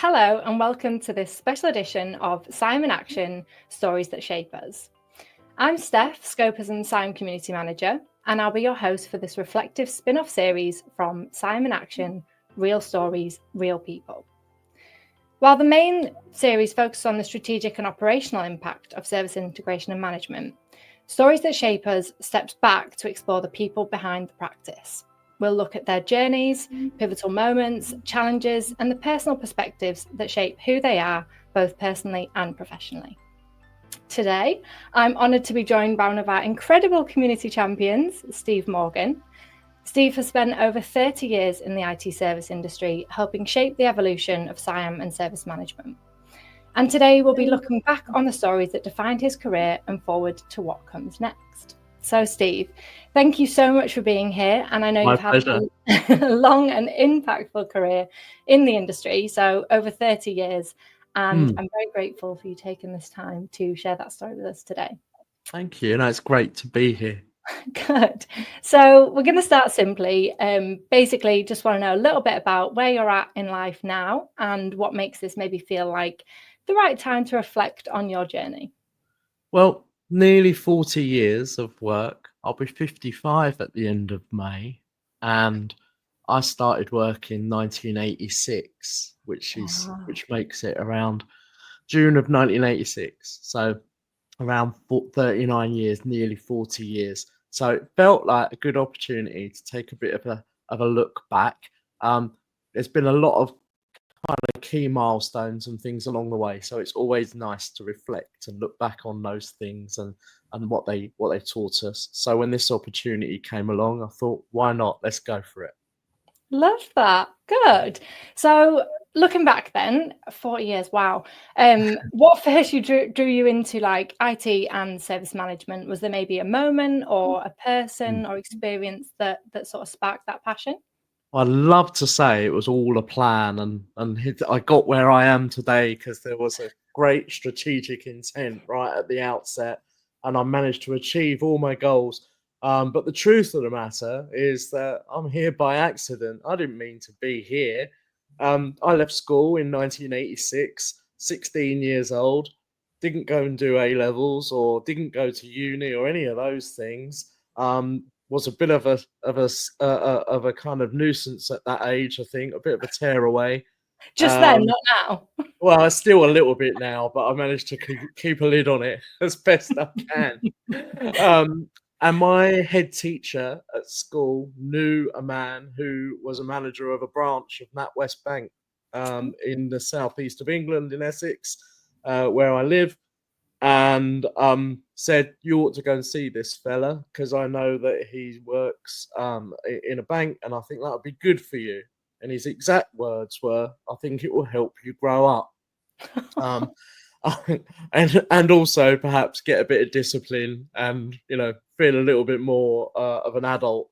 Hello and welcome to this special edition of SIAM in Action, Stories That Shape Us. I'm Steph, Scopism SIAM Community Manager, and I'll be your host for this reflective spin-off series from SIAM in Action, Real Stories, Real People. While the main series focuses on the strategic and operational impact of service integration and management, Stories That Shape Us steps back to explore the people behind the practice. We'll look at their journeys, pivotal moments, challenges, and the personal perspectives that shape who they are, both personally and professionally. Today, I'm honoured to be joined by one of our incredible community champions, Steve Morgan. Steve has spent over 30 years in the IT service industry, helping shape the evolution of SIAM and service management. And today we'll be looking back on the stories that defined his career and forward to what comes next. So Steve, thank you so much for being here. And I know you've had a long and impactful career in the industry, so over 30 years. And I'm very grateful for you taking this time to share that story with us today. Thank you. No, it's great to be here. Good. So we're going to start simply. Basically, just want to know a little bit about where you're at in life now and what makes this maybe feel like the right time to reflect on your journey. Well, nearly 40 years of work. I'll be 55 at the end of May. And I started work in 1986, which makes it around June of 1986. So around 39 years, nearly 40 years. So it felt like a good opportunity to take a bit of a look back. There's been a lot of kind of key milestones and things along the way, so it's always nice to reflect and look back on those things and what they taught us. So when this opportunity came along, I thought, why not? Let's go for it. Love that. Good. So looking back then, 40 years, wow. What first drew you into like IT and service management? Was there maybe a moment or a person or experience that sort of sparked that passion? I'd love to say it was all a plan and I got where I am today because there was a great strategic intent right at the outset and I managed to achieve all my goals. But the truth of the matter is that I'm here by accident. I didn't mean to be here. I left school in 1986, 16 years old, didn't go and do A-levels or didn't go to uni or any of those things. Was a bit of a kind of nuisance at that age, I think, a bit of a tearaway. Just then, not now. Well, still a little bit now, but I managed to keep a lid on it as best I can. And my head teacher at school knew a man who was a manager of a branch of NatWest Bank in the southeast of England, in Essex, where I live. And said, you ought to go and see this fella because I know that he works in a bank and I think that would be good for you. And his exact words were, I think it will help you grow up. And also perhaps get a bit of discipline and, feel a little bit more of an adult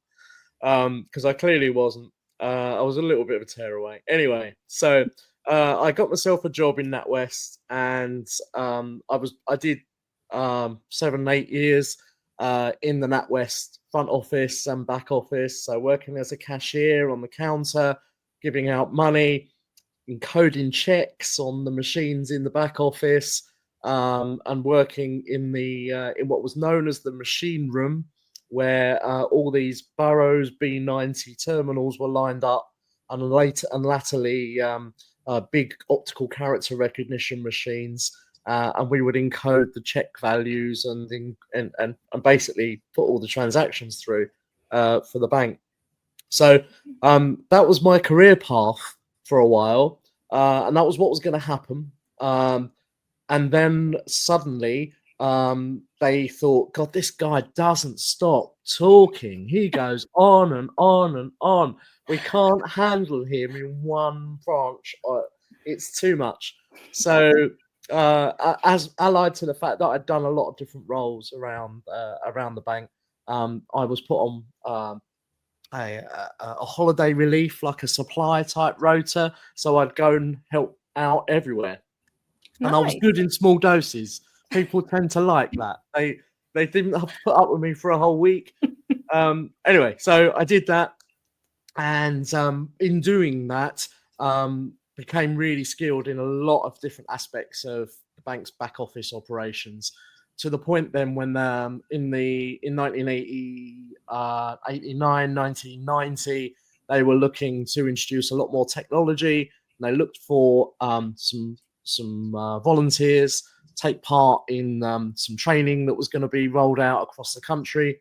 because I clearly wasn't. I was a little bit of a tearaway. Anyway, so I got myself a job in NatWest and I did 7-8 years in the NatWest front office and back office. So working as a cashier on the counter, giving out money, encoding checks on the machines in the back office, and working in what was known as the machine room, where all these Burroughs B90 terminals were lined up, and latterly big optical character recognition machines. And we would encode the check values and basically put all the transactions through for the bank. So that was my career path for a while, and that was what was going to happen. And then suddenly they thought, God, this guy doesn't stop talking. He goes on and on and on. We can't handle him in one branch. It's too much. So as allied to the fact that I'd done a lot of different roles around the bank, I was put on a holiday relief, like a supply type rota. So I'd go and help out everywhere. Nice. And I was good in small doses. People tend to like that. They didn't have to put up with me for a whole week. Anyway, so I did that. And in doing that, became really skilled in a lot of different aspects of the bank's back office operations, to the point then when in 1980, 89, 1990, they were looking to introduce a lot more technology. And they looked for some volunteers to take part in some training that was going to be rolled out across the country.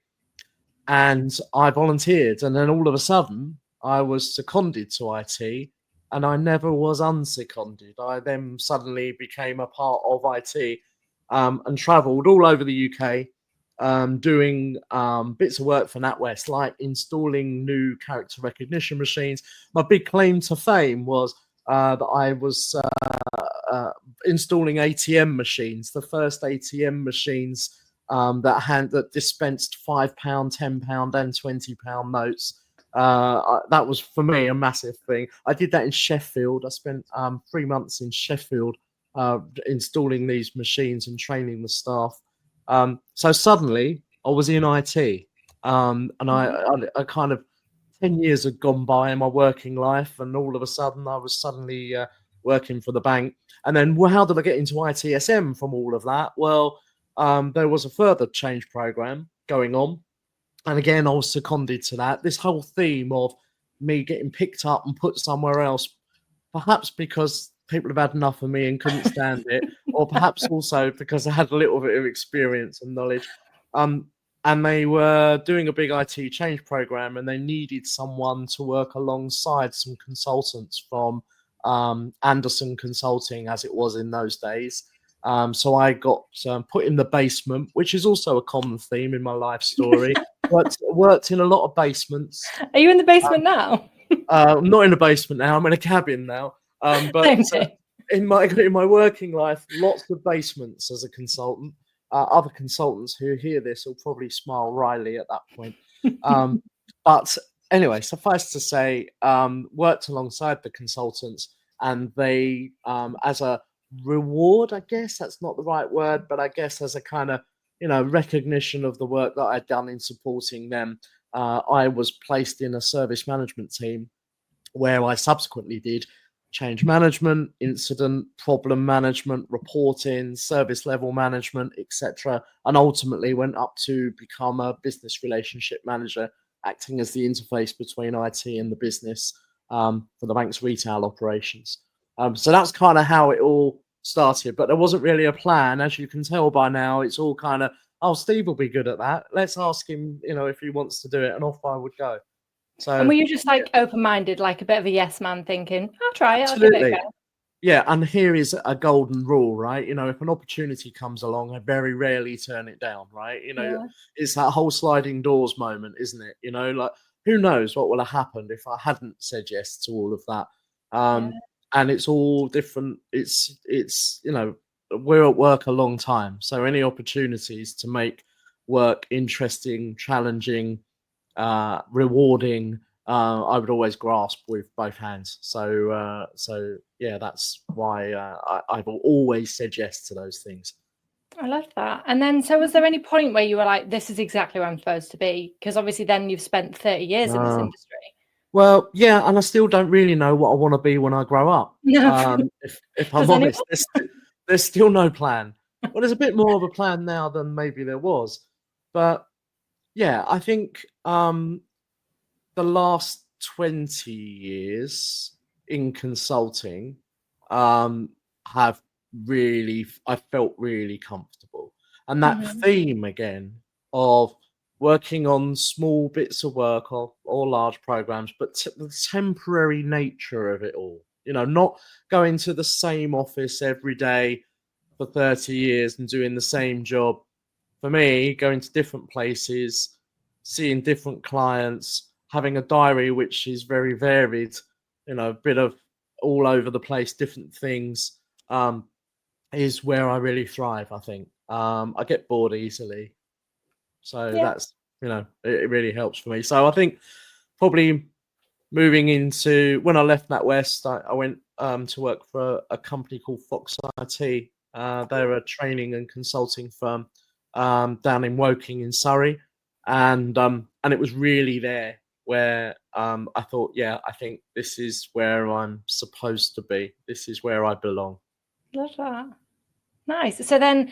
And I volunteered, and then all of a sudden I was seconded to IT, and I never was unseconded. I then suddenly became a part of IT, and travelled all over the UK, doing bits of work for NatWest, like installing new character recognition machines. My big claim to fame was that I was installing ATM machines, the first ATM machines that dispensed £5, £10, and £20 notes. That was for me a massive thing. I did that in Sheffield. I spent 3 months in Sheffield installing these machines and training the staff. So suddenly I was in IT, and I kind of 10 years had gone by in my working life, and all of a sudden I was suddenly working for the bank. And then, well, how did I get into ITSM from all of that? Well, there was a further change program going on. And again, I was seconded to that. This whole theme of me getting picked up and put somewhere else, perhaps because people have had enough of me and couldn't stand it, or perhaps also because I had a little bit of experience and knowledge. And they were doing a big IT change program, and they needed someone to work alongside some consultants from Anderson Consulting, as it was in those days. So I got put in the basement, which is also a common theme in my life story. Worked in a lot of basements. Are you in the basement now? I'm not in a basement now. I'm in a cabin now. But in my working life, lots of basements as a consultant. Other consultants who hear this will probably smile wryly at that point. But anyway, suffice to say, worked alongside the consultants, and they, as a reward, I guess that's not the right word, but I guess as a kind of, recognition of the work that I'd done in supporting them, I was placed in a service management team where I subsequently did change management, incident, problem management, reporting, service level management, etc. And ultimately went up to become a business relationship manager, acting as the interface between IT and the business for the bank's retail operations. So that's kind of how it all started, but there wasn't really a plan. As you can tell by now, it's all kind of, oh, Steve will be good at that. Let's ask him, if he wants to do it, and off I would go. So, and were you just like open-minded, like a bit of a yes man, thinking, I'll try it, absolutely. I'll give it a go? Yeah, and here is a golden rule, right? If an opportunity comes along, I very rarely turn it down, right? It's that whole sliding doors moment, isn't it? Like, who knows what would have happened if I hadn't said yes to all of that. And it's all different. It's we're at work a long time, so any opportunities to make work interesting, challenging, rewarding, I would always grasp with both hands. So yeah, that's why I've always said yes to those things. I love that. And then, so was there any point where you were like, this is exactly where I'm supposed to be? Because obviously then you've spent 30 years in this industry. Well, yeah, and I still don't really know what I want to be when I grow up. If I'm honest, there's still no plan. Well, there's a bit more of a plan now than maybe there was. But yeah, I think the last 20 years in consulting have really, I felt really comfortable. And that theme again of working on small bits of work or large programs, but the temporary nature of it all, not going to the same office every day for 30 years and doing the same job. For me, going to different places, seeing different clients, having a diary which is very varied, a bit of all over the place, different things, is where I really thrive, I think. I get bored easily. So that's, it really helps for me. So I think probably moving into, when I left NatWest, I went to work for a company called Fox IT. They're a training and consulting firm down in Woking in Surrey. And it was really there where I thought, yeah, I think this is where I'm supposed to be. This is where I belong. Love that. Nice. So then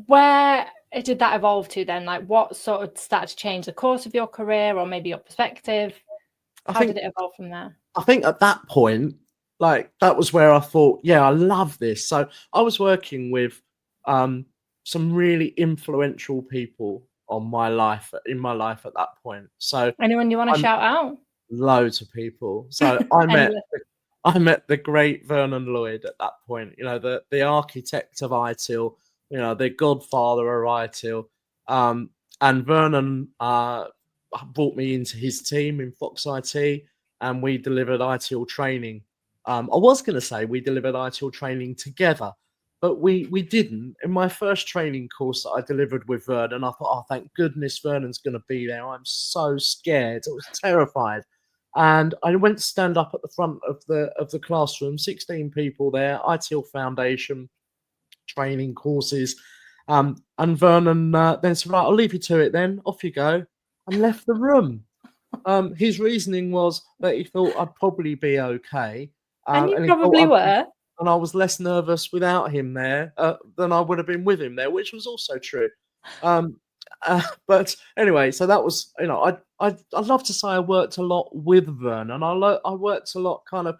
where did that evolve to then? Like what sort of started to change the course of your career or maybe your perspective? How did it evolve from there? I think at that point, like that was where I thought, yeah, I love this. So I was working with some really influential people in my life at that point. So Anyone you want to I'm shout out? loads of people. So I met Endless. the great Vernon Lloyd at that point, you know, the architect of ITIL, you know, the godfather of ITIL. And Vernon brought me into his team in Fox IT, and we delivered ITIL training. I was going to say we delivered ITIL training together, but we didn't. In my first training course that I delivered with Vernon, I thought, oh, thank goodness Vernon's going to be there. I'm so scared. I was terrified. And I went to stand up at the front of the classroom, 16 people there, ITIL Foundation training courses. And Vernon then said, right, I'll leave you to it then. Off you go. And left the room. His reasoning was that he thought I'd probably be okay. And you And he probably thought were. and I was less nervous without him there than I would have been with him there, which was also true. But anyway, so that was, you know, I'd love to say I worked a lot with Vernon. I worked a lot kind of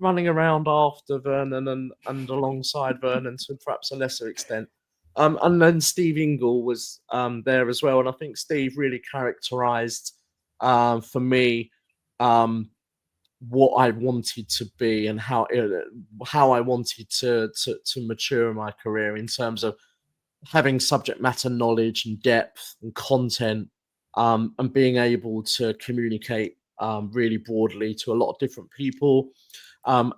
running around after Vernon and alongside Vernon to perhaps a lesser extent. And then Steve Ingle was there as well. And I think Steve really characterized for me what I wanted to be and how I wanted to mature in my career in terms of having subject matter knowledge and depth and content, and being able to communicate really broadly to a lot of different people,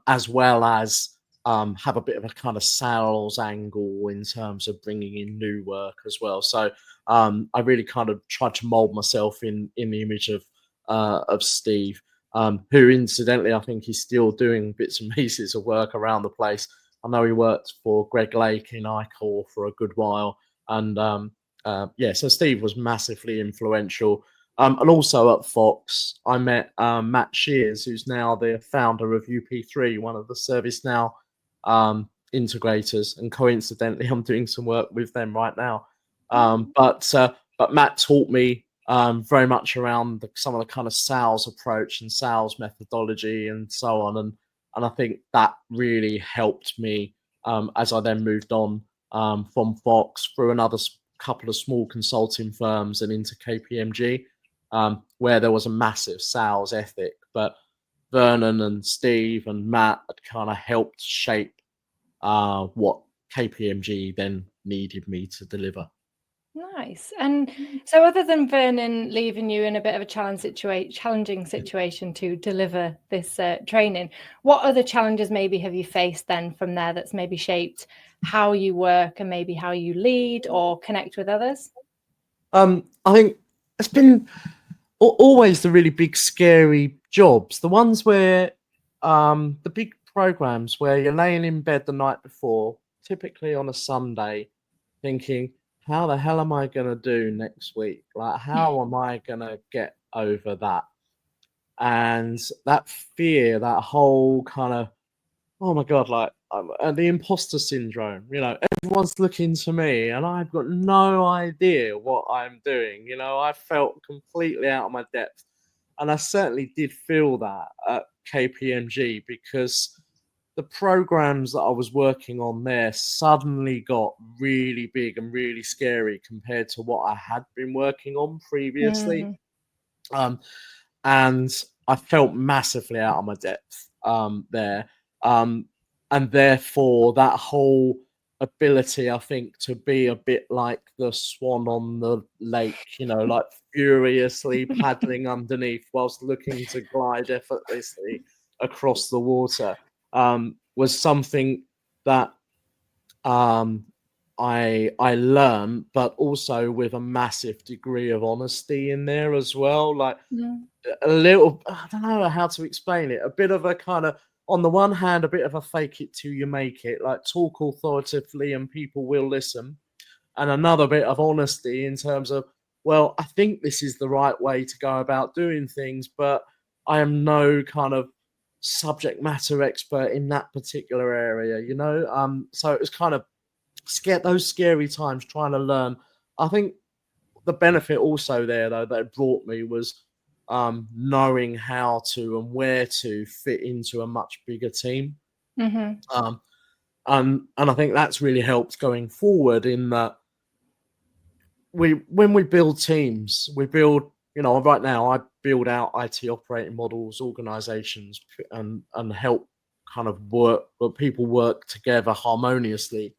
as well as have a bit of a kind of sales angle in terms of bringing in new work as well. So I really kind of tried to mold myself in the image of Steve, who incidentally I think he's still doing bits and pieces of work around the place. I know he worked for Greg Lake in ICOR for a good while. And yeah, so Steve was massively influential. And also at Fox, I met Matt Shears, who's now the founder of UP3, one of the ServiceNow integrators. And coincidentally, I'm doing some work with them right now. But Matt taught me very much around some of the kind of sales approach and sales methodology and so on. And I think that really helped me as I then moved on from Fox through another couple of small consulting firms and into KPMG, where there was a massive sales ethic. But Vernon and Steve and Matt had kind of helped shape what KPMG then needed me to deliver. Nice. And so other than Vernon leaving you in a bit of a challenging situation to deliver this training, what other challenges maybe have you faced then from there that's maybe shaped how you work and maybe how you lead or connect with others? I think it's been always the really big, scary jobs, the ones where the big programs where you're laying in bed the night before, typically on a Sunday, thinking, how the hell am I going to do next week? Like, how am I going to get over that? And that fear, that whole kind of, oh my God, like the imposter syndrome, you know, everyone's looking to me and I've got no idea what I'm doing. You know, I felt completely out of my depth. And I certainly did feel that at KPMG because the programs that I was working on there suddenly got really big and really scary compared to what I had been working on previously. And I felt massively out of my depth there. And therefore, that whole ability, I think, to be a bit like the swan on the lake, you know, like furiously paddling underneath whilst looking to glide effortlessly across the water, was something that I learned, but also with a massive degree of honesty in there as well. Like a little, I don't know how to explain it. A bit of a kind of, on the one hand, a bit of a fake it till you make it, like talk authoritatively and people will listen. And another bit of honesty in terms of, well, I think this is the right way to go about doing things, but I am no kind of subject matter expert in that particular area, you know? So it was kind of those scary times trying to learn. I think the benefit also there, though, that it brought me was knowing how to and where to fit into a much bigger team. Mm-hmm. Um, and I think that's really helped going forward in that when we build teams, we build, you know, right now I build out IT operating models, organizations, and help kind of people work together harmoniously.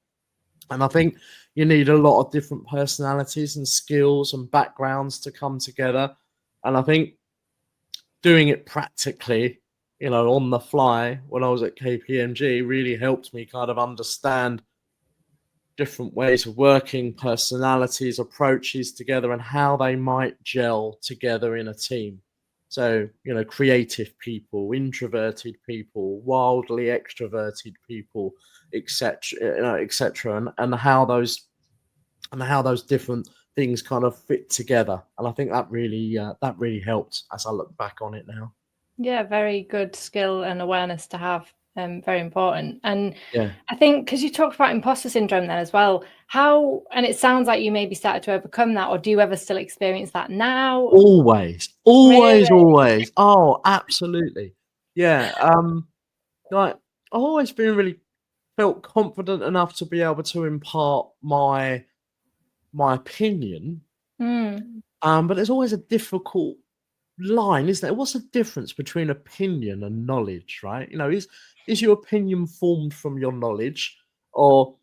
And I think you need a lot of different personalities and skills and backgrounds to come together. And I think doing it practically, you know, on the fly when I was at KPMG really helped me kind of understand different ways of working, personalities, approaches together, and how they might gel together in a team. So, you know, creative people, introverted people, wildly extroverted people, etc., etc., and how those different things kind of fit together. And I think that really helped as I look back on it now. Yeah, very good skill and awareness to have. Very important. And Yeah. I think because you talked about imposter syndrome then as well, and it sounds like you maybe started to overcome that, or do you ever still experience that now? Always, Really? always, always. Oh, absolutely. Yeah. Like I've always been really felt confident enough to be able to impart my opinion. Mm. But there's always a difficult line, isn't there? What's the difference between opinion and knowledge, right? You know, is your opinion formed from your knowledge, or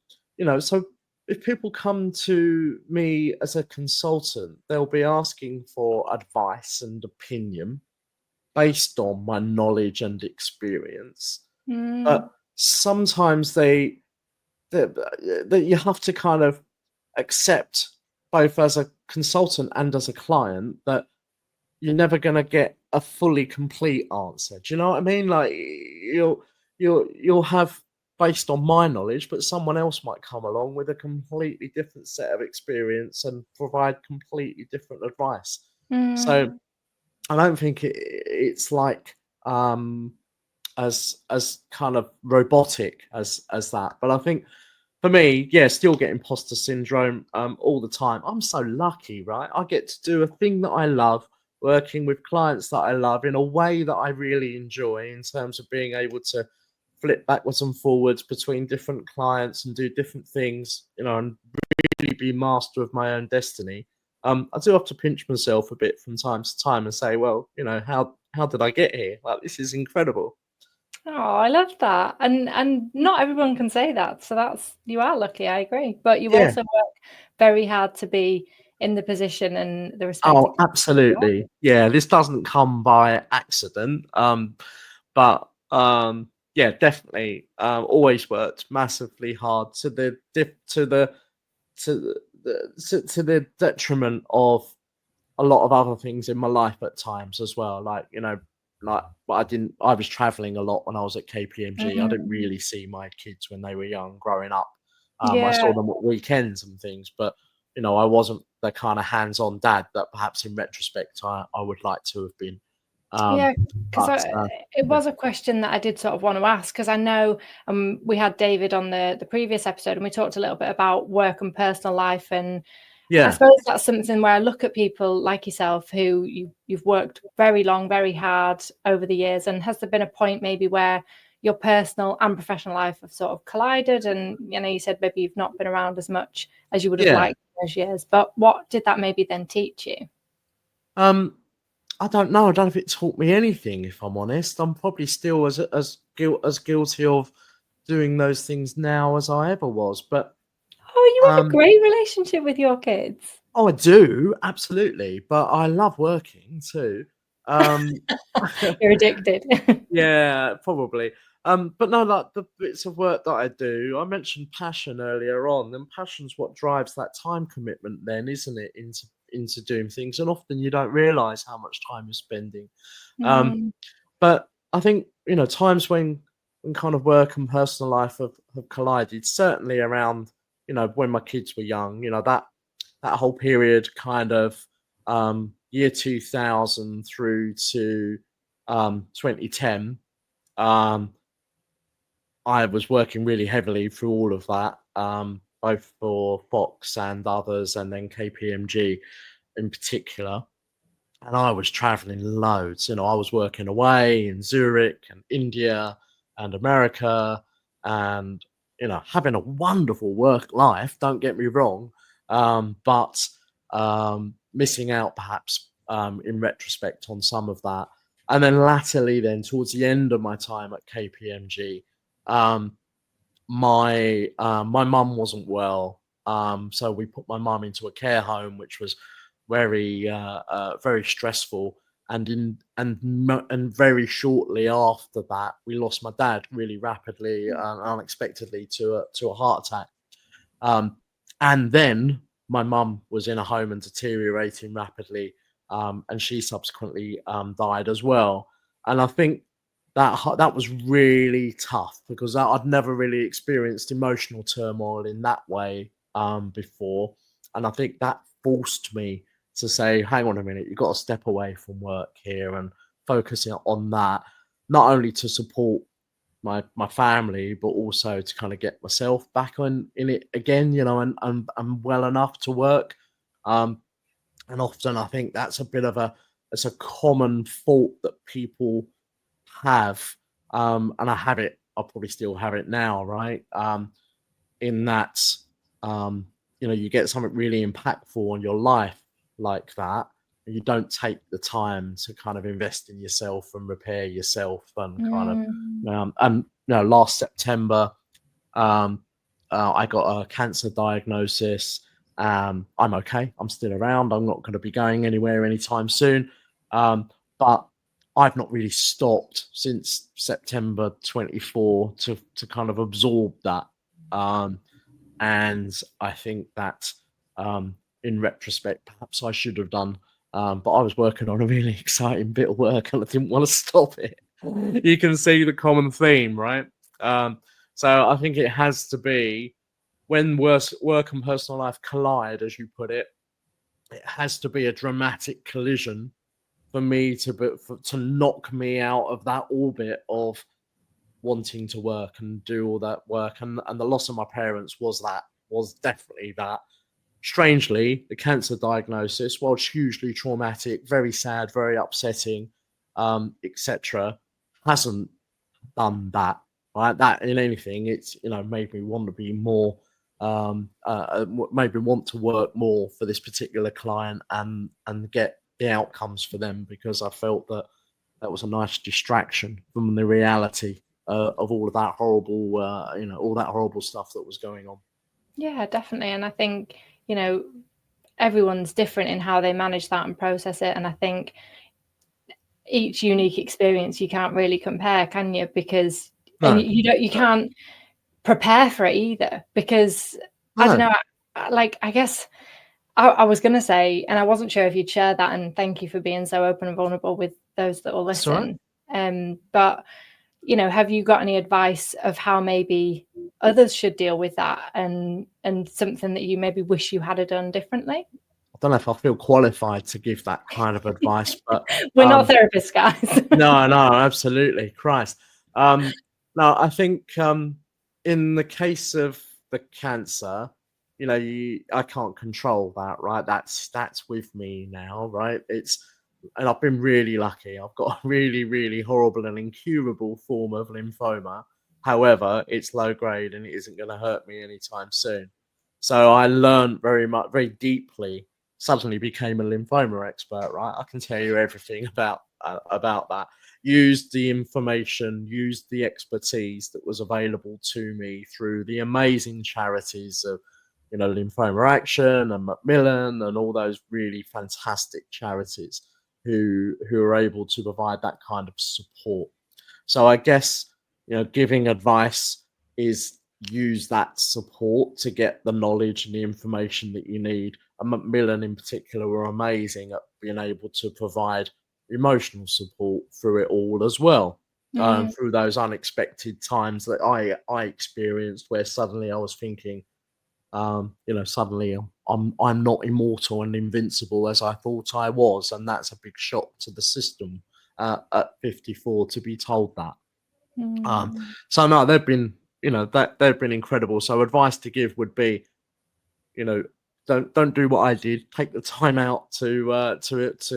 so if people come to me as a consultant, they'll be asking for advice and opinion based on my knowledge and experience. Mm. But sometimes that you have to kind of accept, both as a consultant and as a client, that you're never gonna get a fully complete answer. Do you know what I mean? Like you'll have based on my knowledge, but someone else might come along with a completely different set of experience and provide completely different advice. So Mm. I don't think it's like as kind of robotic as that. But I think for me, yeah, still get imposter syndrome all the time. I'm so lucky, right? I get to do a thing that I love, working with clients that I love in a way that I really enjoy, in terms of being able to flip backwards and forwards between different clients and do different things, and really be master of my own destiny. I do have to pinch myself a bit from time to time and say, well, how did I get here? Like, this is incredible. Oh, I love that. And not everyone can say that. So you are lucky, I agree. But you Yeah. also work very hard to be in the position and the respected. Oh, absolutely. Yeah, this doesn't come by accident. But yeah, definitely. Always worked massively hard to the to the detriment of a lot of other things in my life at times as well. Like, I was traveling a lot when I was at KPMG. I didn't Mm. really see my kids when they were young growing up. I Yeah. saw them at weekends and things, but I wasn't the kind of hands-on dad that perhaps in retrospect I would like to have been. Yeah, Um, because but it yeah, was a question that I did sort of want to ask, because I know we had David on the previous episode and we talked a little bit about work and personal life, and I yeah, suppose that's something where I look at people like yourself who you've worked very long, very hard over the years, and has there been a point maybe where your personal and professional life have sort of collided? And you said maybe you've not been around as much as you would have yeah. liked in those years, but what did that maybe then teach you? Um, I don't know. I don't know if it taught me anything. If I'm honest, I'm probably still as guilty of doing those things now as I ever was. But Oh, you have a um, great relationship with your kids. oh, I do absolutely. But I love working too. Um, You're addicted. yeah, probably. But no, like the bits of work that I do, I mentioned passion earlier on, and passion's what drives that time commitment, then, isn't it, into doing things? And often you don't realise how much time you're spending. Um, Mm. But I think, times when kind of work and personal life have collided, certainly around, when my kids were young, that whole period kind of year 2000 through to 2010, I was working really heavily through all of that, both for Fox and others, and then KPMG in particular. And I was traveling loads. I was working away in Zurich and India and America, and having a wonderful work life. Don't get me wrong, but missing out perhaps in retrospect on some of that. And then latterly, then towards the end of my time at KPMG, my mum wasn't well, so we put my mum into a care home, which was very very stressful. And very shortly after that, we lost my dad really rapidly and unexpectedly to a heart attack. And then my mum was in a home and deteriorating rapidly, and she subsequently died as well. And I think that was really tough, because I'd never really experienced emotional turmoil in that way before. And I think that forced me to say, hang on a minute, you've got to step away from work here and focus on that, not only to support my family, but also to kind of get myself back in it again, and I'm well enough to work. And often I think that's it's a common fault that people have, and I'll probably still have it now, right? In that, you get something really impactful on your life like that, and you don't take the time to kind of invest in yourself and repair yourself and kind of, last September, I got a cancer diagnosis. I'm okay. I'm still around. I'm not going to be going anywhere anytime soon. But I've not really stopped since September 24 to kind of absorb that. And I think that in retrospect, perhaps I should have done. But I was working on a really exciting bit of work and I didn't want to stop it. You can see the common theme, right? So I think it has to be, when work and personal life collide, as you put it, it has to be a dramatic collision for me to knock me out of that orbit of wanting to work and do all that work. And the loss of my parents was definitely that. Strangely, the cancer diagnosis, while hugely traumatic, very sad, very upsetting, etc., hasn't done that. Right? That in anything, it's made me want to be more, made me want to work more for this particular client and get the outcomes for them, because I felt that was a nice distraction from the reality of all of that horrible, all that horrible stuff that was going on. Yeah, definitely. And I think, everyone's different in how they manage that and process it. And I think each unique experience you can't really compare, can you? Because you can't prepare for it either, because I don't know, I guess I was going to say, and I wasn't sure if you'd share that, and thank you for being so open and vulnerable with those that will listen. But have you got any advice of how maybe others should deal with that, and something that you maybe wish you had done differently? I don't know if I feel qualified to give that kind of advice, but we're not therapists, guys. no, absolutely, Christ. No, I think in the case of the cancer, I can't control that, right? That's with me now, right? And I've been really lucky. I've got a really, really horrible and incurable form of lymphoma. However, it's low grade and it isn't going to hurt me anytime soon. So I learned very deeply. Suddenly became a lymphoma expert, right? I can tell you everything about that. Used the information, used the expertise that was available to me through the amazing charities of, Lymphoma Action and Macmillan and all those really fantastic charities who are able to provide that kind of support. So I guess, giving advice is use that support to get the knowledge and the information that you need. And Macmillan in particular were amazing at being able to provide emotional support through it all as well. Through those unexpected times that I experienced, where suddenly I was thinking, suddenly I'm not immortal and invincible as I thought I was, and that's a big shock to the system at 54 to be told that. So no, they've been, they've been incredible. So advice to give would be, don't do what I did. Take the time out to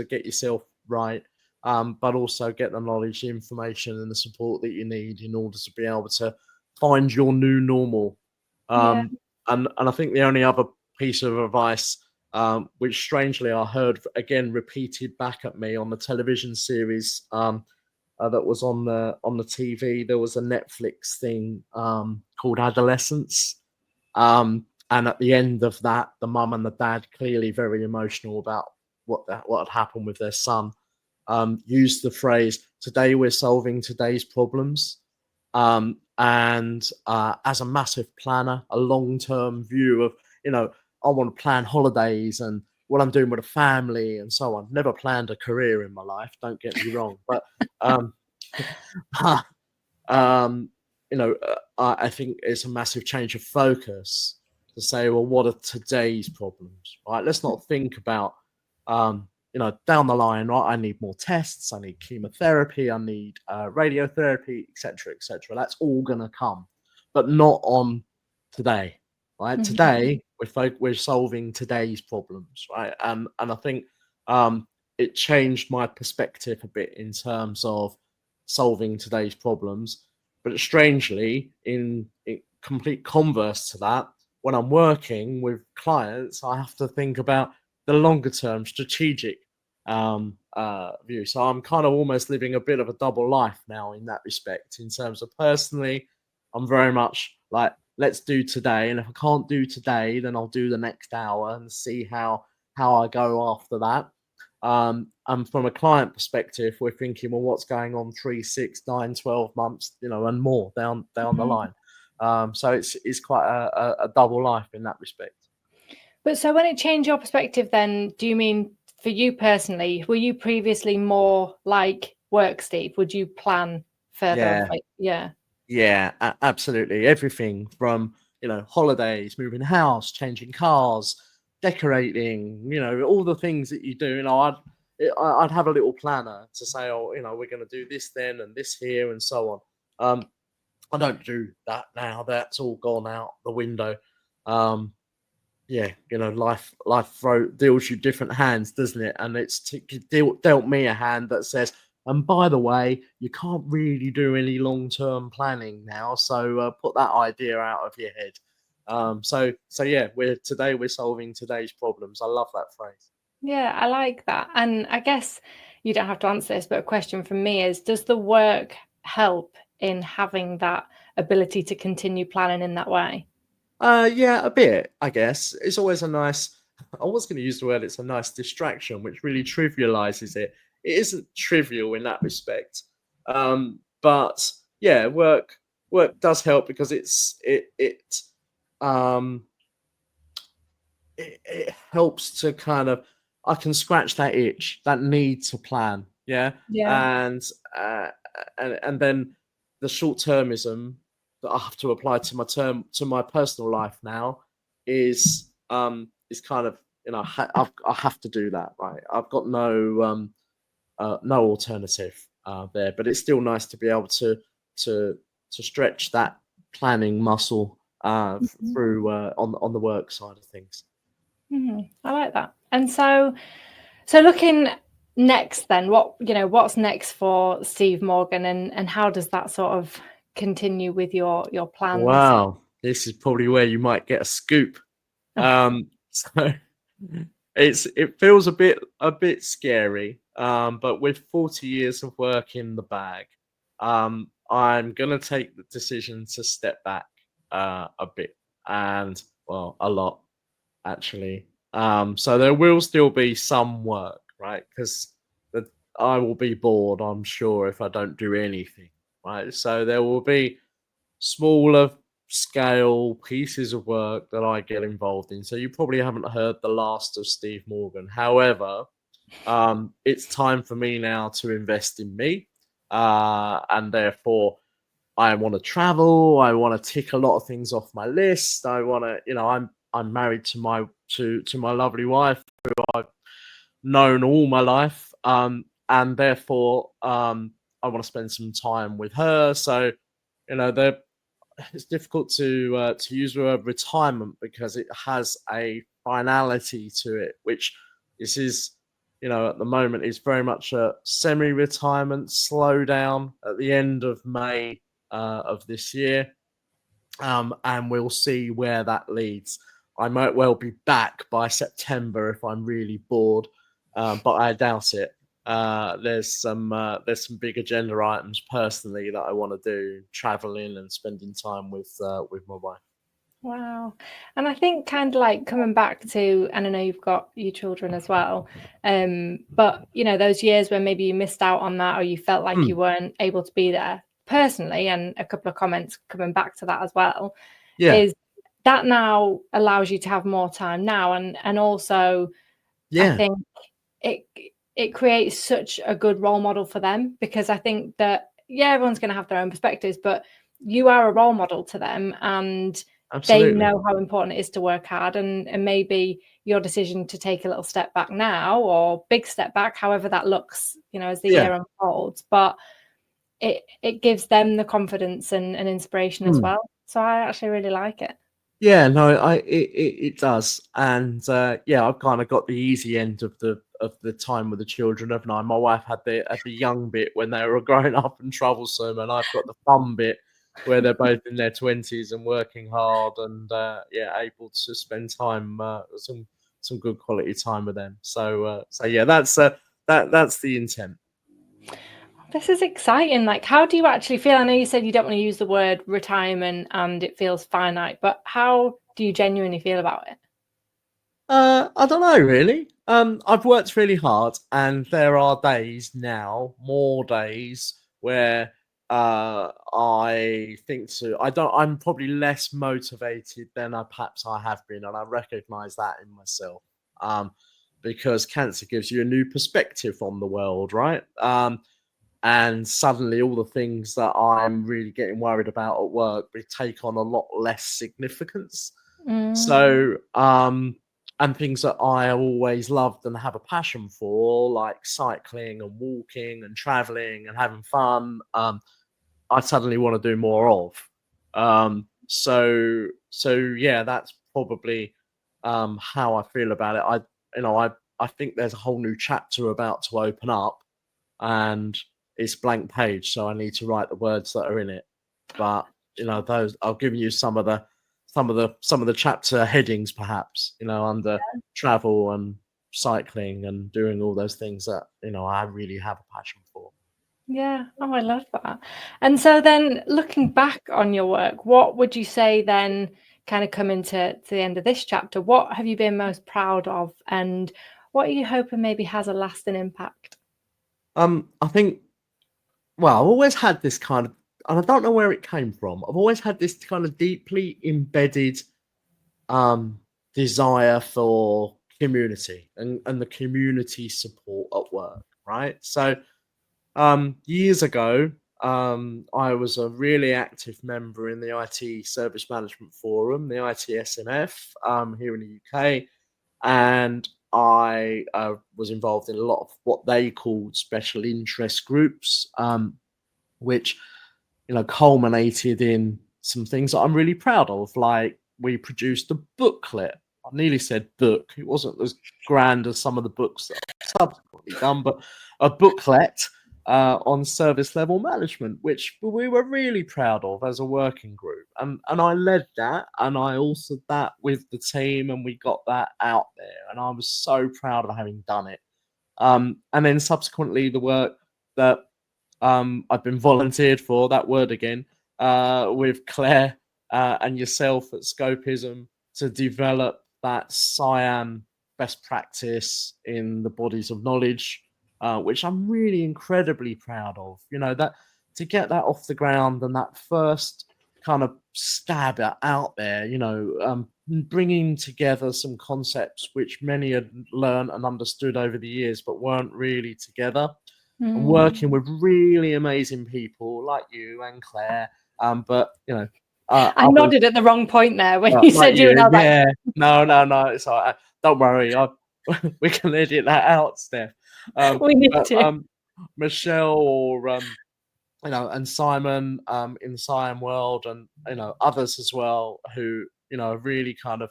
get yourself right, but also get the knowledge, the information, and the support that you need in order to be able to find your new normal. Yeah. And I think the only other piece of advice, which strangely I heard again repeated back at me on the television series that was on the TV. There was a Netflix thing called Adolescence, and at the end of that, the mum and the dad, clearly very emotional about what had happened with their son, used the phrase, "Today we're solving today's problems." And as a massive planner, a long-term view of, I want to plan holidays and what I'm doing with a family and so on. Never planned a career in my life, don't get me wrong, but um, um, I think it's a massive change of focus to say, well, what are today's problems, right? Let's not think about, down the line, right? I need more tests, I need chemotherapy, I need radiotherapy, etc., etc. That's all going to come, but not on today, right? Today, we're solving today's problems, right? And I think it changed my perspective a bit in terms of solving today's problems. But strangely, in complete converse to that, when I'm working with clients, I have to think about the longer term strategic view. So I'm kind of almost living a bit of a double life now in that respect. In terms of personally, I'm very much like, let's do today, and if I can't do today, then I'll do the next hour and see how I go after that. And from a client perspective, we're thinking, well, what's going on 3, 6, 9, 12 months, and more down the line. So it's quite a double life in that respect. But so when it changed your perspective, then do you mean for you personally, were you previously more like work, Steve? Would you plan further? Yeah, absolutely. Everything from, holidays, moving house, changing cars, decorating, all the things that you do. I'd have a little planner to say, oh, we're going to do this then and this here and so on. I don't do that now. That's all gone out the window. Life deals you different hands, doesn't it? And it's dealt me a hand that says, and by the way, you can't really do any long-term planning now, so put that idea out of your head. So yeah, we're solving today's problems. I love that phrase. Yeah, I like that. And I guess you don't have to answer this, but a question from me is, does the work help in having that ability to continue planning in that way? Yeah, a bit, I guess. It's always a nice, I was going to use the word, it's a nice distraction, which really trivializes it. It isn't trivial in that respect. But yeah, work does help because um, it helps to kind of, I can scratch that itch, that need to plan. Yeah. Yeah. And then the short-termism that I have to apply to my personal life now is kind of, I have to do that, right? I've got no alternative there, but it's still nice to be able to stretch that planning muscle through on the work side of things. I like that. And so looking next then, what's next for Steve Morgan, and how does that sort of continue with your plans? Wow, this is probably where you might get a scoop. So it feels a bit scary. But with 40 years of work in the bag, I'm gonna take the decision to step back a bit, and well, a lot actually. So there will still be some work, right? Because I will be bored, I'm sure, if I don't do anything, right? So there will be smaller scale pieces of work that I get involved in. So you probably haven't heard the last of Steve Morgan. However, it's time for me now to invest in me, and therefore I want to travel. I want to tick a lot of things off my list. I want to, I'm married to my lovely wife, who I've known all my life, and therefore I want to spend some time with her. So, it's difficult to use the word retirement because it has a finality to it, which is at the moment is very much a semi-retirement slowdown at the end of May of this year, and we'll see where that leads. I might well be back by September if I'm really bored, but I doubt it. There's some big agenda items personally that I want to do, traveling and spending time with my wife. Wow. And I think kind of like coming back to, and I know you've got your children as well, but those years when maybe you missed out on that or you felt like you weren't able to be there personally, and a couple of comments coming back to that as well, is that now allows you to have more time now, and also I think it creates such a good role model for them, because I think that everyone's going to have their own perspectives, but you are a role model to them, and Absolutely. they know how important it is to work hard, and maybe your decision to take a little step back now, or big step back, however that looks, as the year unfolds, but it gives them the confidence and inspiration as well. So I actually really like it. Yeah, no, it does, and I've kind of got the easy end of the time with the children, haven't I? My wife had the young bit when they were growing up and troublesome, and I've got the fun bit where they're both in their 20s and working hard, and able to spend time, some good quality time with them. So that's the intent. This is exciting. Like, how do you actually feel? I know you said you don't want to use the word retirement and it feels finite, but how do you genuinely feel about it? I don't know, really. I've worked really hard, and there are days now, more days, where I think I'm probably less motivated than perhaps I have been, and I recognise that in myself. Because cancer gives you a new perspective on the world, right? And suddenly all the things that I'm really getting worried about at work take on a lot less significance. So, and things that I always loved and have a passion for, like cycling and walking and traveling and having fun, I suddenly want to do more of. That's probably how I feel about it. I think there's a whole new chapter about to open up, and it's blank page, so I need to write the words that are in it. But those I'll give you some of the chapter headings, perhaps, under travel and cycling and doing all those things that I really have a passion for. Yeah. Oh, I love that. And so then, looking back on your work, what would you say then, kind of coming to the end of this chapter, what have you been most proud of, and what are you hoping maybe has a lasting impact? I think, well, I've always had this kind of, and I don't know where it came from. I've always had this kind of deeply embedded desire for community and the community support at work, right? So years ago, I was a really active member in the IT Service Management Forum, the ITSMF, here in the UK, and I was involved in a lot of what they called special interest groups, which culminated in some things that I'm really proud of. Like, we produced a booklet. I nearly said book. It wasn't as grand as some of the books that I've subsequently done, but a booklet on service level management, which we were really proud of as a working group. And I led that, and I authored that with the team, and we got that out there. And I was so proud of having done it. And then subsequently, the work that I've been volunteered for, that word again, with Claire and yourself at Scopism, to develop that SIAM best practice in the bodies of knowledge, which I'm really incredibly proud of. That to get that off the ground, and that first kind of stab out there, bringing together some concepts which many had learned and understood over the years, but weren't really together. And working with really amazing people like you and Claire, but I nodded at the wrong point there when you said you, and I was yeah. No, it's all right. Don't worry, we can edit that out, Steph. We need to. Michelle or and Simon in the SIAM world, and others as well who are really kind of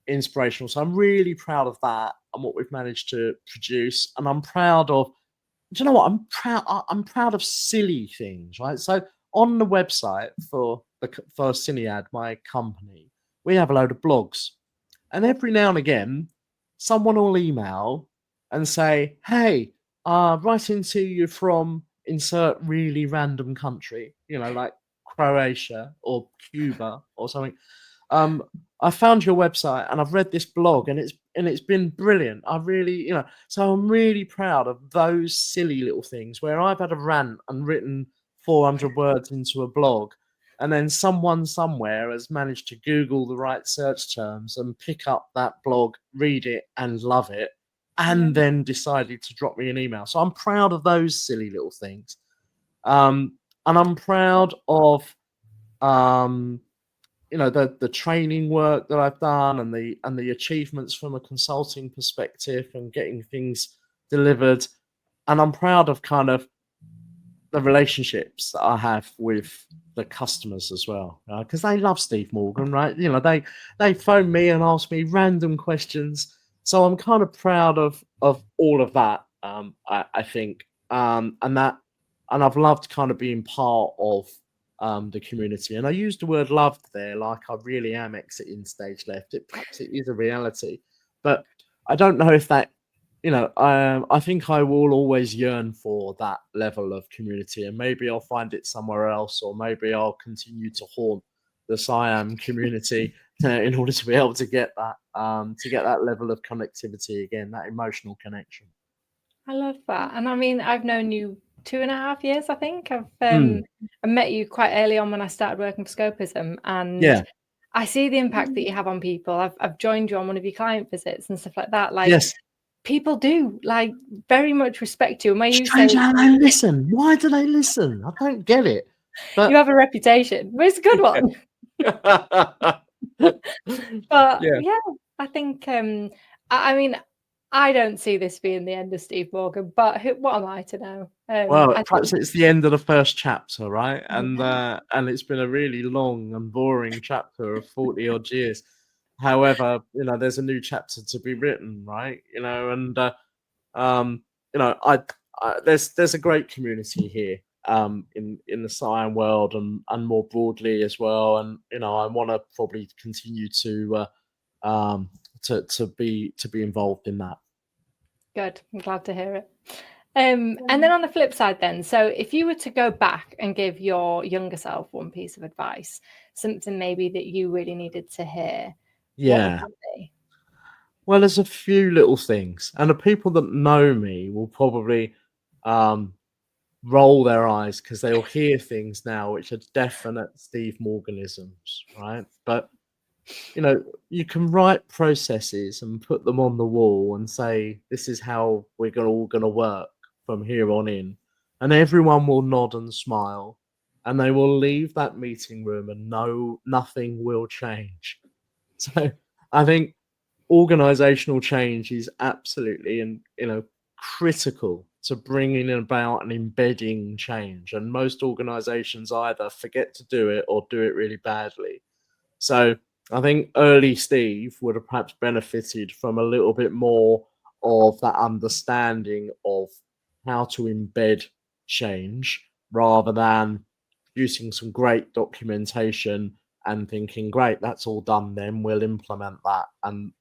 inspirational. So I'm really proud of that and what we've managed to produce, and I'm proud of. Do you know what? I'm proud of silly things, right? So on the website for Cinead, my company, we have a load of blogs, and every now and again, someone will email and say, "Hey, writing to you from insert really random country, like Croatia or Cuba or something. I found your website and I've read this blog and it's been brilliant. I really, so I'm really proud of those silly little things where I've had a rant and written 400 words into a blog, and then someone somewhere has managed to Google the right search terms and pick up that blog, read it and love it, and then decided to drop me an email. So I'm proud of those silly little things. And I'm proud of the training work that I've done and the achievements from a consulting perspective and getting things delivered. And I'm proud of kind of the relationships that I have with the customers as well, because they love Steve Morgan, right? They phone me and ask me random questions, so I'm kind of proud of all of that. I think, and I've loved kind of being part of the community. And I used the word loved there, like I really am exiting stage left. Perhaps it is a reality, but I don't know if that. I think I will always yearn for that level of community, and maybe I'll find it somewhere else, or maybe I'll continue to haunt the SIAM community in order to be able to get that level of connectivity again, that emotional connection. I love that. And I mean, I've known you 2.5 years, I think. I met you quite early on when I started working for Scopism, and I see the impact that you have on people. I've joined you on one of your client visits and stuff like that. Yes. People do very much respect you. And when you Strange say how they listen. Why do they listen? I don't get it. But you have a reputation, but it's a good one. But yeah, I think I mean, I don't see this being the end of Steve Morgan, but what am I to know? Well, perhaps it's the end of the first chapter, right? And it's been a really long and boring chapter of 40 odd years. However, there's a new chapter to be written, right? There's a great community here in the SIAM world and more broadly as well. And I want to probably continue to be involved in that. Good. I'm glad to hear it. And then on the flip side then, so if you were to go back and give your younger self one piece of advice, something maybe that you really needed to hear, what would that be? Well, there's a few little things, and the people that know me will probably roll their eyes because they'll hear things now which are definite Steve Morganisms, right? But you can write processes and put them on the wall and say, this is how we're all going to work from here on in. And everyone will nod and smile, and they will leave that meeting room and know nothing will change. So I think organizational change is absolutely critical to bringing about and embedding change. And most organizations either forget to do it or do it really badly. So I think early Steve would have perhaps benefited from a little bit more of that understanding of how to embed change rather than producing some great documentation and thinking, great, that's all done, then we'll implement that. And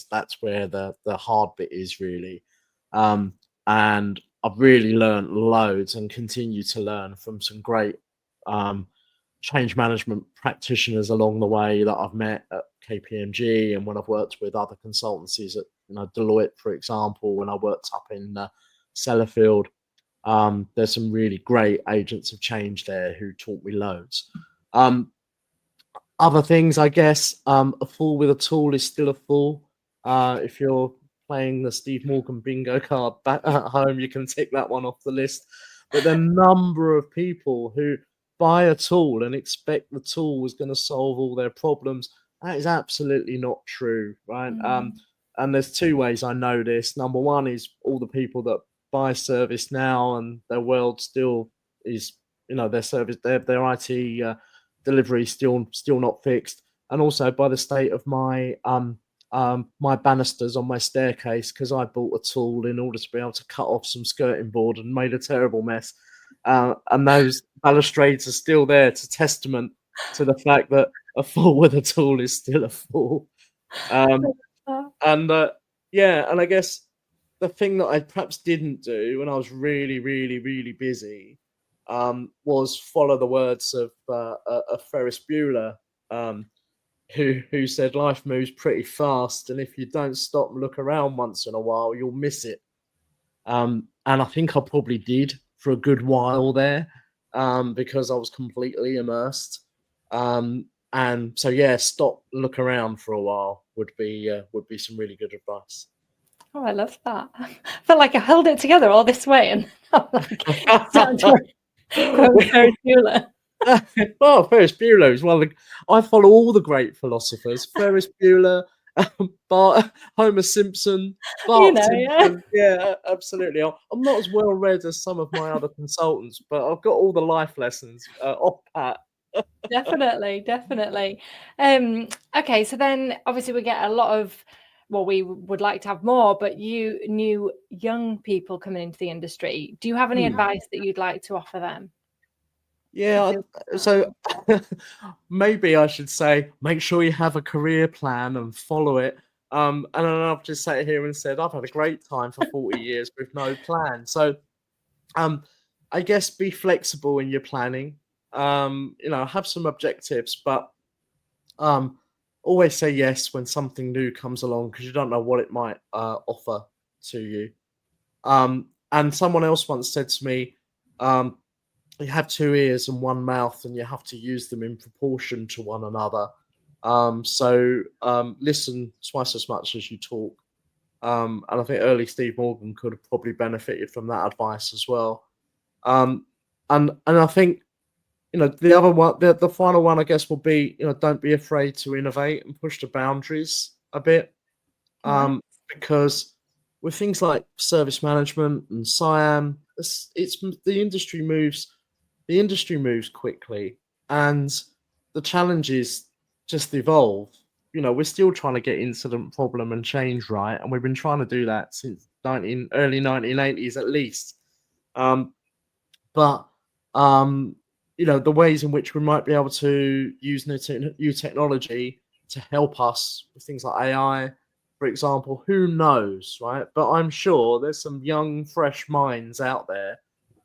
that's where the hard bit is really. And I've really learned loads and continue to learn from some great change management practitioners along the way that I've met at KPMG, and when I've worked with other consultancies at Deloitte, for example, when I worked up in Sellafield. There's some really great agents of change there who taught me loads. Other things, I guess, a fool with a tool is still a fool. If you're playing the Steve Morgan bingo card back at home, you can tick that one off the list. But the number of people who, buy a tool and expect the tool is going to solve all their problems. That is absolutely not true, right? And there's two ways I know this. Number one is all the people that buy service now and their world still is, their service, their IT delivery still not fixed, and also by the state of my my banisters on my staircase, because I bought a tool in order to be able to cut off some skirting board and made a terrible mess. And those balustrades are still there to testament to the fact that a fool with a tool is still a fool. And I guess the thing that I perhaps didn't do when I was really, really, really busy was follow the words of Ferris Bueller, who said life moves pretty fast, and if you don't stop and look around once in a while, you'll miss it. And I think I probably did for a good while there, because I was completely immersed. And so, yeah, stop, look around for a while would be some really good advice. Oh, I love that. I felt like I held it together all this way, and I'm like, quote Ferris Bueller. Well, Ferris Bueller is one of the. I follow all the great philosophers: Ferris Bueller, Homer Simpson, Bart Simpson. Yeah, absolutely. I'm not as well read as some of my other consultants, but I've got all the life lessons off pat. Definitely. Okay, so then obviously we get a lot of, well, we would like to have more, but new young people coming into the industry. Do you have any advice that you'd like to offer them? Yeah, so maybe I should say, make sure you have a career plan and follow it. And then I've just sat here and said, I've had a great time for 40 years with no plan. So, I guess be flexible in your planning. Have some objectives, but always say yes when something new comes along, because you don't know what it might offer to you. And someone else once said to me, you have two ears and one mouth, and you have to use them in proportion to one another. So listen twice as much as you talk. And I think early Steve Morgan could have probably benefited from that advice as well. And I think, the other one, the final one, I guess, will be, don't be afraid to innovate and push the boundaries a bit. Because with things like service management and SIAM, the industry moves quickly, and the challenges just evolve. We're still trying to get incident, problem, and change right, and we've been trying to do that since early 1980s at least. But the ways in which we might be able to use new technology to help us with things like AI, for example, who knows, right? But I'm sure there's some young, fresh minds out there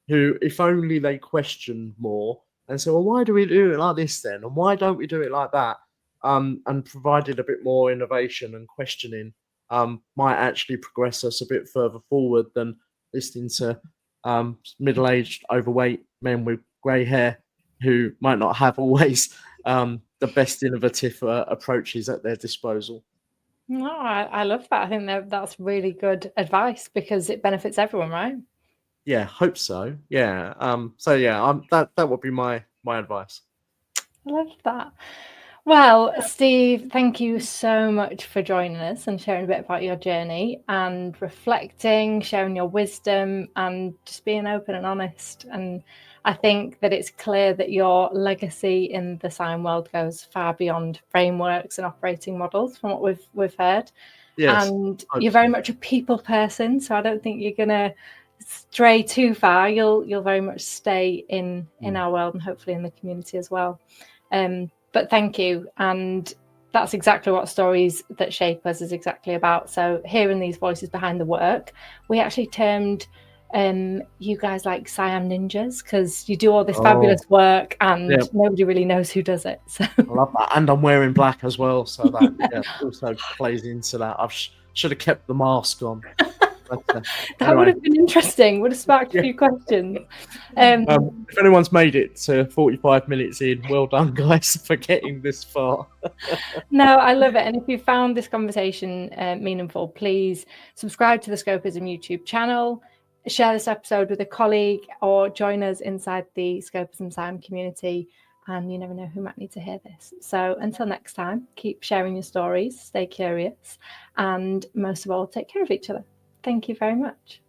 who, if only they questioned more and said, well, why do we do it like this then? And why don't we do it like that? And provided a bit more innovation and questioning, might actually progress us a bit further forward than listening to middle-aged, overweight men with grey hair who might not have always the best innovative approaches at their disposal. No, I love that. I think that's really good advice, because it benefits everyone, right? Yeah, hope so. Yeah. That would be my advice. I love that. Well, Steve, thank you so much for joining us and sharing a bit about your journey and reflecting, sharing your wisdom, and just being open and honest. And I think that it's clear that your legacy in the SIAM world goes far beyond frameworks and operating models, from what we've heard. Yes, and you're very much a people person, so I don't think you're gonna stray too far. You'll very much stay in our world, and hopefully in the community as well. But thank you. And that's exactly what Stories That Shape Us is exactly about. So hearing these voices behind the work, we actually termed you guys like SIAM ninjas, because you do all this fabulous work and nobody really knows who does it. So I love that. And I'm wearing black as well, so that also plays into that. I should have kept the mask on. That would have been interesting. Would have sparked a few questions. If anyone's made it to 45 minutes in, well done, guys, for getting this far. No, I love it. And if you found this conversation meaningful, please subscribe to the Scopism YouTube channel. share this episode with a colleague, or join us inside the Scopism SIAM community. And you never know who might need to hear this. So until next time, keep sharing your stories, stay curious, and most of all, take care of each other. Thank you very much.